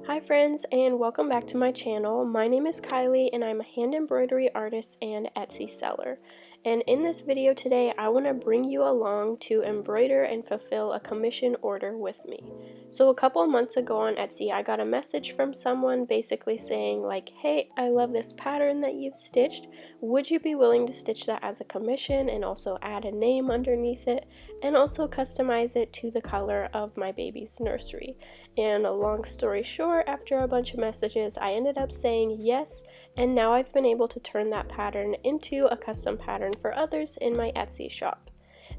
Hi friends, and welcome back to my channel. My name is Kylie and I'm a hand embroidery artist and Etsy seller. And in this video today, I want to bring you along to embroider and fulfill a commission order with me. So a couple of months ago on Etsy, I got a message from someone basically saying like, hey, I love this pattern that you've stitched. Would you be willing to stitch that as a commission and also add a name underneath it and also customize it to the color of my baby's nursery? And a long story short, after a bunch of messages, I ended up saying yes, and now I've been able to turn that pattern into a custom pattern for others in my Etsy shop.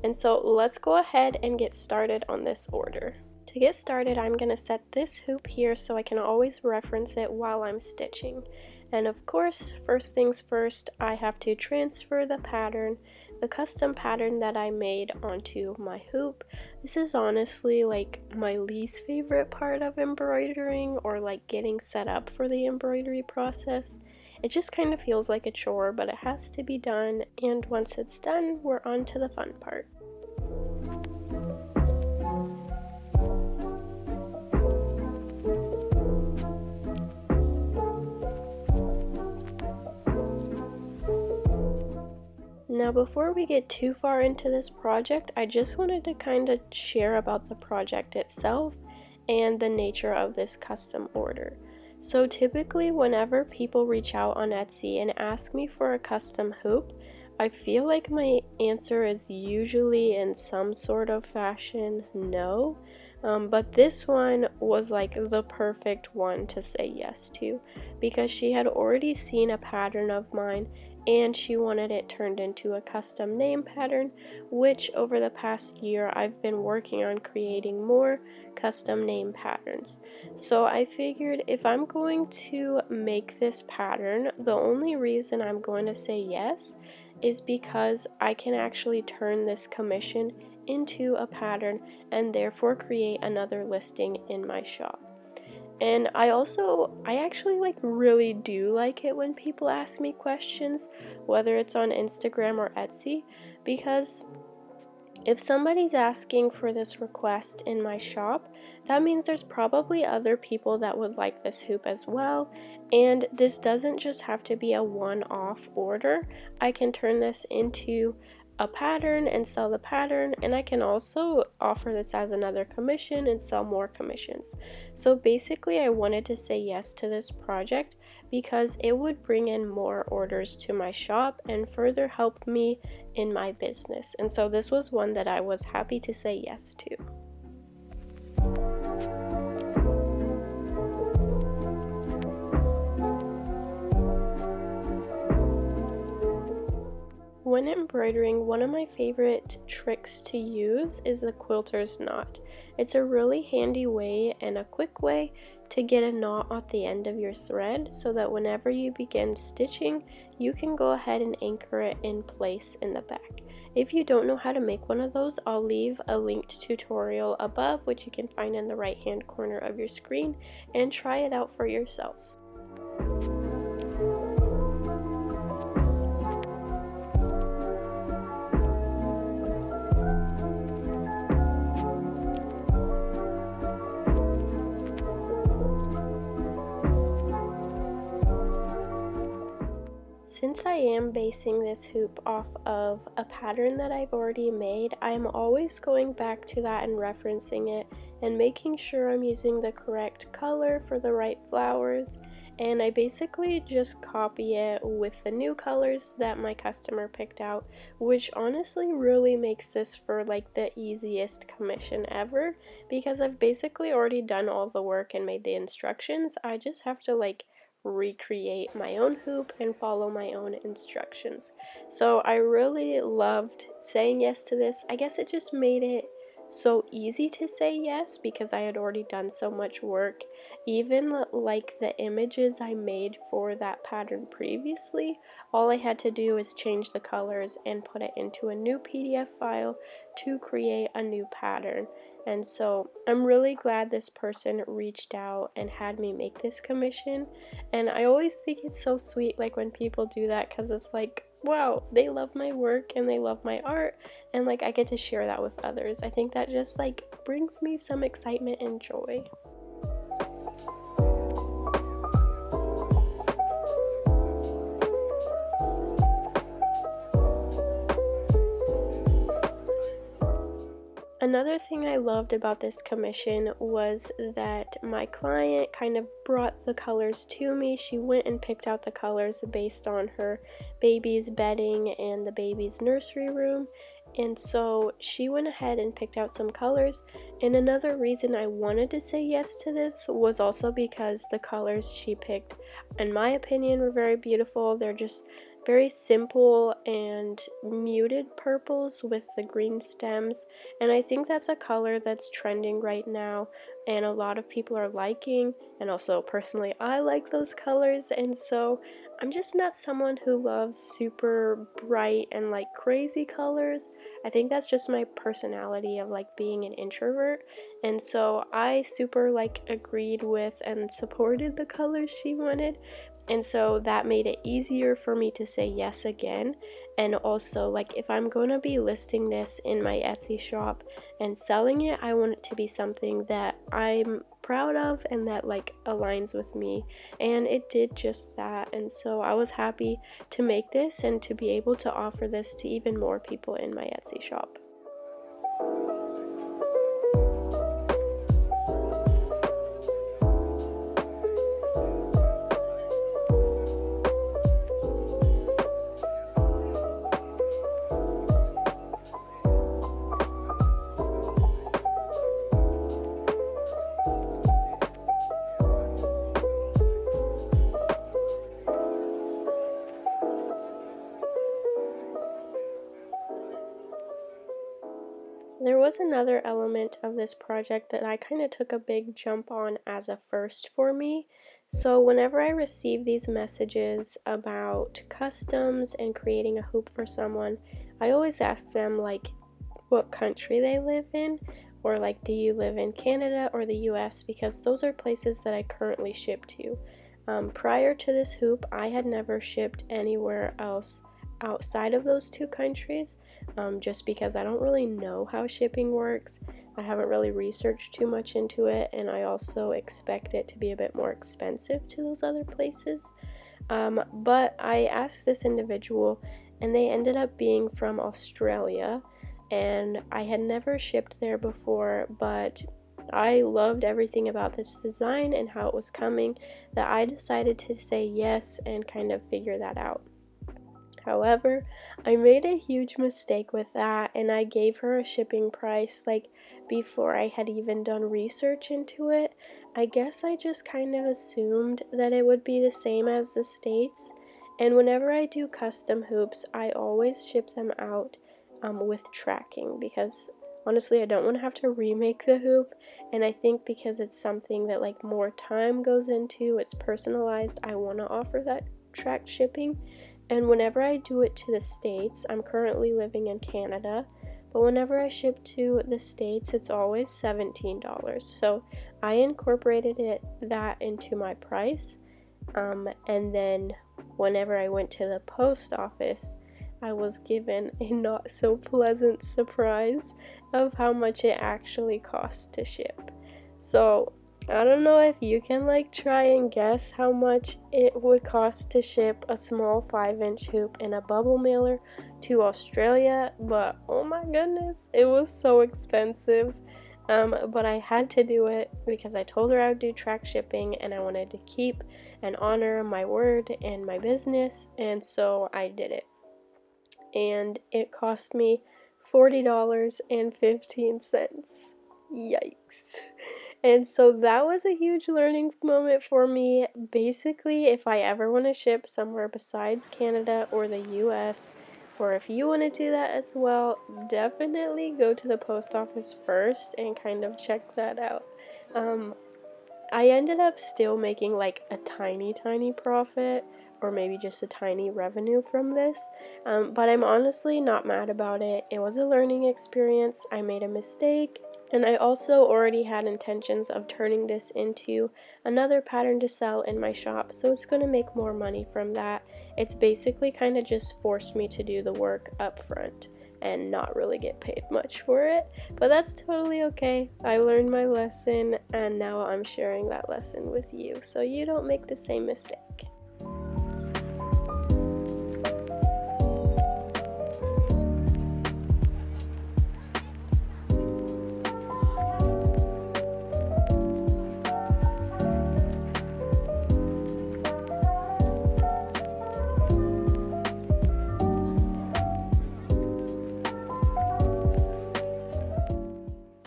And so let's go ahead and get started on this order. To get started, I'm going to set this hoop here so I can always reference it while I'm stitching. And of course, first things first, I have to transfer the pattern, the custom pattern that I made, onto my hoop. This is honestly like my least favorite part of embroidering, or like getting set up for the embroidery process. It just kind of feels like a chore, but it has to be done, and once it's done, we're on to the fun part. Now before we get too far into this project, I just wanted to kind of share about the project itself and the nature of this custom order. So typically whenever people reach out on Etsy and ask me for a custom hoop, I feel like my answer is usually in some sort of fashion no. But this one was like the perfect one to say yes to, because she had already seen a pattern of mine and she wanted it turned into a custom name pattern, which over the past year I've been working on creating more custom name patterns. So I figured if I'm going to make this pattern, the only reason I'm going to say yes is because I can actually turn this commission into a pattern and therefore create another listing in my shop. And I actually like really do like it when people ask me questions, whether it's on Instagram or Etsy, because if somebody's asking for this request in my shop, that means there's probably other people that would like this hoop as well, and this doesn't just have to be a one-off order. I can turn this into a pattern and sell the pattern, and I can also offer this as another commission and sell more commissions. So basically I wanted to say yes to this project because it would bring in more orders to my shop and further help me in my business. And so this was one that I was happy to say yes to. When embroidering, one of my favorite tricks to use is the quilter's knot. It's a really handy way and a quick way to get a knot at the end of your thread so that whenever you begin stitching, you can go ahead and anchor it in place in the back. If you don't know how to make one of those, I'll leave a linked tutorial above, which you can find in the right hand corner of your screen, and try it out for yourself. Since I am basing this hoop off of a pattern that I've already made, I'm always going back to that and referencing it and making sure I'm using the correct color for the right flowers, and I basically just copy it with the new colors that my customer picked out, which honestly really makes this for like the easiest commission ever, because I've basically already done all the work and made the instructions. I just have to like recreate my own hoop and follow my own instructions. So I really loved saying yes to this. I guess it just made it so easy to say yes because I had already done so much work. Even like the images I made for that pattern previously, all I had to do is change the colors and put it into a new PDF file to create a new pattern. And so I'm really glad this person reached out and had me make this commission. And I always think it's so sweet like when people do that, because it's like, wow, they love my work and they love my art, and like I get to share that with others. I think that just like brings me some excitement and joy. Another thing I loved about this commission was that my client kind of brought the colors to me. She went and picked out the colors based on her baby's bedding and the baby's nursery room. And so she went ahead and picked out some colors. And another reason I wanted to say yes to this was also because the colors she picked, in my opinion, were very beautiful. They're just very simple and muted purples with the green stems, and I think that's a color that's trending right now and a lot of people are liking, and also personally I like those colors. And so I'm just not someone who loves super bright and like crazy colors. I think that's just my personality of like being an introvert, and so I super like agreed with and supported the colors she wanted. And so that made it easier for me to say yes again. And also, like, if I'm going to be listing this in my Etsy shop and selling it, I want it to be something that I'm proud of and that like aligns with me. And it did just that. And so I was happy to make this and to be able to offer this to even more people in my Etsy shop. There was another element of this project that I kind of took a big jump on as a first for me. So whenever I receive these messages about customs and creating a hoop for someone, I always ask them like what country they live in, or like do you live in Canada or the US, because those are places that I currently ship to. Prior to this hoop, I had never shipped anywhere else outside of those two countries, just because I don't really know how shipping works. I haven't really researched too much into it, and I also expect it to be a bit more expensive to those other places. But I asked this individual, and they ended up being from Australia, and I had never shipped there before, but I loved everything about this design and how it was coming that I decided to say yes and kind of figure that out. However, I made a huge mistake with that, and I gave her a shipping price like before I had even done research into it. I guess I just kind of assumed that it would be the same as the States, and whenever I do custom hoops, I always ship them out with tracking, because honestly I don't want to have to remake the hoop, and I think because it's something that like more time goes into, it's personalized, I want to offer that tracked shipping. And whenever I do it to the States, I'm currently living in Canada, but whenever I ship to the States, it's always $17. So I incorporated that into my price. And then whenever I went to the post office, I was given a not so pleasant surprise of how much it actually costs to ship. So I don't know if you can like try and guess how much it would cost to ship a small 5-inch hoop in a bubble mailer to Australia, but oh my goodness, it was so expensive. But I had to do it because I told her I would do track shipping, and I wanted to keep and honor my word and my business, and so I did it. And it cost me $40.15. Yikes. And so that was a huge learning moment for me. Basically, if I ever want to ship somewhere besides Canada or the US, or if you want to do that as well, definitely go to the post office first and kind of check that out. I ended up still making like a tiny profit, or maybe just a tiny revenue from this, but I'm honestly not mad about it. It was a learning experience. I made a mistake, and I also already had intentions of turning this into another pattern to sell in my shop, so it's going to make more money from that. It's basically kind of just forced me to do the work up front and not really get paid much for it, but that's totally okay. I learned my lesson, and now I'm sharing that lesson with you so you don't make the same mistake.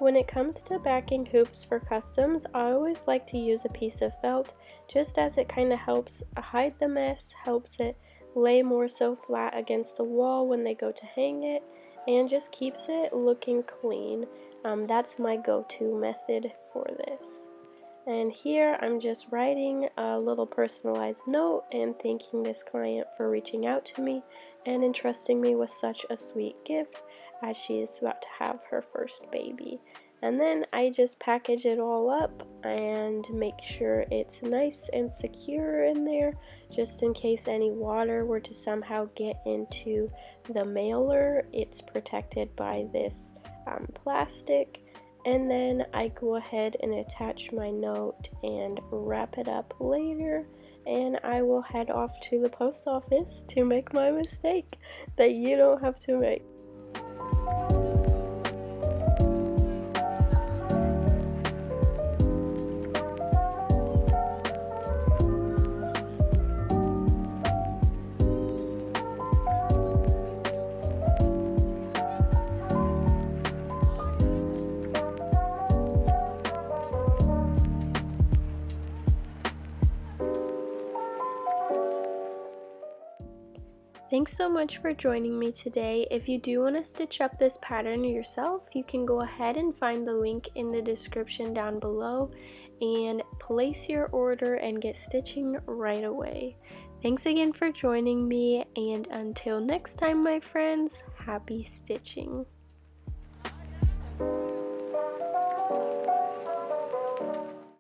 When it comes to backing hoops for customs, I always like to use a piece of felt just as it kind of helps hide the mess, helps it lay more so flat against the wall when they go to hang it, and just keeps it looking clean. That's my go-to method for this. And here I'm just writing a little personalized note and thanking this client for reaching out to me and entrusting me with such a sweet gift as she is about to have her first baby. And then I just package it all up and make sure it's nice and secure in there, just in case any water were to somehow get into the mailer. It's protected by this plastic. And then I go ahead and attach my note and wrap it up later, and I will head off to the post office to make my mistake that you don't have to make. Thanks so much for joining me today. If you do want to stitch up this pattern yourself, you can go ahead and find the link in the description down below and place your order and get stitching right away. Thanks again for joining me, and until next time, my friends, happy stitching.